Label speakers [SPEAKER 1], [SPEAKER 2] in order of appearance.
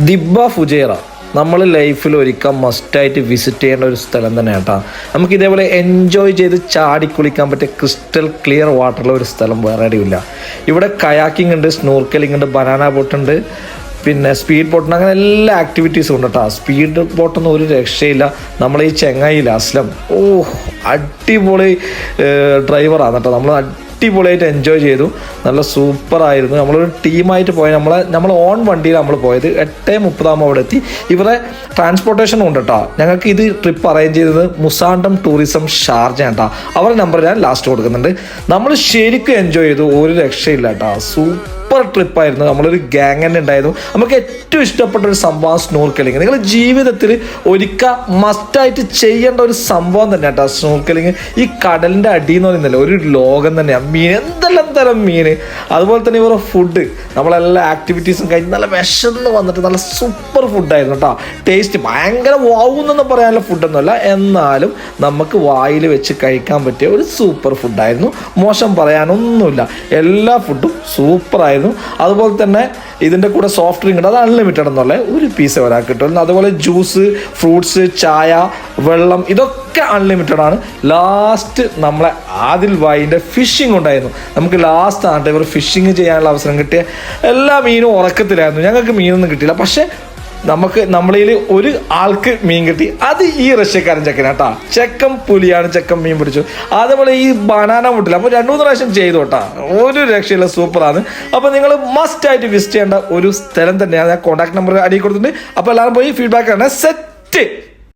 [SPEAKER 1] Dibba Fujairah നമ്മൾ ലൈഫിൽ ഒരിക്കൽ മസ്റ്റായിട്ട് വിസിറ്റ് ചെയ്യേണ്ട ഒരു സ്ഥലം തന്നെ കേട്ടോ. നമുക്ക് ഇതേപോലെ എൻജോയ് ചെയ്ത് ചാടി കുളിക്കാൻ പറ്റിയ ക്രിസ്റ്റൽ ക്ലിയർ വാട്ടറുള്ള ഒരു സ്ഥലം വേറെ എവിടെയില്ല. ഇവിടെ കയാക്കിംഗ് ഉണ്ട്, സ്നോർക്കലിംഗ് ഉണ്ട്, ബനാന ബോട്ട് ഉണ്ട്, പിന്നെ സ്പീഡ് ബോട്ടുണ്ട്, അങ്ങനെ എല്ലാ ആക്ടിവിറ്റീസും ഉണ്ട് കേട്ടോ. സ്പീഡ് ബോട്ടൊന്നും ഒരു രക്ഷയില്ല. നമ്മളെ ഈ ചെങ്ങായില്ല അസ്ലം, അടിപൊളി ഡ്രൈവറാണ് കേട്ടോ. നമ്മൾ അടിപൊളിയായിട്ട് എൻജോയ് ചെയ്തു, നല്ല സൂപ്പറായിരുന്നു. നമ്മളൊരു ടീമായിട്ട് പോയത്, നമ്മൾ ഓൺ വണ്ടിയിൽ നമ്മൾ പോയത്. 8:30 അവിടെ എത്തി. ഇവരെ ട്രാൻസ്പോർട്ടേഷനും ഉണ്ട് കേട്ടോ. ഞങ്ങൾക്ക് ഇത് ട്രിപ്പ് അറേഞ്ച് ചെയ്തത് മുസാണ്ടം ടൂറിസം ഷാർജ കേട്ടോ. അവരുടെ നമ്പർ ഞാൻ ലാസ്റ്റ് കൊടുക്കുന്നുണ്ട്. നമ്മൾ ശരിക്കും എൻജോയ് ചെയ്തു, ഒരു രക്ഷയില്ല കേട്ടോ. സൂപ്പർ ട്രിപ്പായിരുന്നു. നമ്മളൊരു ഗ്യാങ് തന്നെ ഉണ്ടായിരുന്നു. നമുക്ക് ഏറ്റവും ഇഷ്ടപ്പെട്ട ഒരു സംഭവം സ്നോർക്കലിംഗ്. നിങ്ങൾ ജീവിതത്തിൽ ഒരിക്കൽ മസ്റ്റായിട്ട് ചെയ്യേണ്ട ഒരു സംഭവം തന്നെ കേട്ടോ സ്നോർക്കലിംഗ്. ഈ കടലിൻ്റെ അടി എന്ന് പറയുന്നില്ല, ഒരു ലോകം തന്നെയാണ്. മീൻ, എന്തെല്ലാം തരം മീൻ, അതുപോലെ തന്നെ ഇവരുടെ ഫുഡ്, നമ്മളെല്ലാ ആക്ടിവിറ്റീസും കഴിഞ്ഞ് നല്ല വിശന്ന് വന്നിട്ട് നല്ല സൂപ്പർ ഫുഡായിരുന്നു കേട്ടോ. ടേസ്റ്റ് ഭയങ്കര വാവുന്നൊന്നും പറയാനുള്ള ഫുഡൊന്നുമല്ല, എന്നാലും നമുക്ക് വായിൽ വെച്ച് കഴിക്കാൻ പറ്റിയ ഒരു സൂപ്പർ ഫുഡായിരുന്നു. മോശം പറയാനൊന്നുമില്ല, എല്ലാ ഫുഡും സൂപ്പറായിരുന്നു. അതുപോലെ തന്നെ ഇതിൻ്റെ കൂടെ സോഫ്റ്റ് ഡ്രിങ്ക് ഉണ്ട്, അത് അൺലിമിറ്റഡ് എന്നുള്ള ഒരു പീസ് ഒരാൾക്ക് കിട്ടും. അതുപോലെ ജ്യൂസ്, ഫ്രൂട്ട്സ്, ചായ, വെള്ളം, ഇതൊക്കെ അൺലിമിറ്റഡ് ആണ്. ലാസ്റ്റ് നമ്മളെ ആദിൽ ഭായിൻ്റെ ഫിഷിംഗ് ഉണ്ടായിരുന്നു. നമുക്ക് ലാസ്റ്റ് ആണ് ഇവർ ഫിഷിങ് ചെയ്യാനുള്ള അവസരം കിട്ടിയ. എല്ലാ മീനും ഉറക്കത്തിലായിരുന്നു, ഞങ്ങൾക്ക് മീനൊന്നും കിട്ടിയില്ല. പക്ഷേ നമ്മളിൽ ഒരു ആൾക്ക് മീൻ കിട്ടി, അത് ഈ റഷ്യക്കാരൻ ചെക്കനാട്ടാ. ചെക്കൻ പുലിയാണ്, ചെക്കൻ മീൻ പിടിച്ചു. അതേപോലെ ഈ ബനാന മുട്ടില്ല, അപ്പോൾ 2-3 പ്രാവശ്യം ചെയ്തു കേട്ടാ. ഒരു രക്ഷയില്ല, സൂപ്പറാണ്. അപ്പോൾ നിങ്ങൾ മസ്റ്റ് ആയിട്ട് വിസിറ്റ് ചെയ്യേണ്ട ഒരു സ്ഥലം തന്നെയാണ്. ഞാൻ കോൺടാക്ട് നമ്പർ അടിയിൽ കൊടുത്തിട്ടുണ്ട്. അപ്പോൾ എല്ലാവരും പോയി ഫീഡ്ബാക്ക് ആണ്. സെറ്റ്.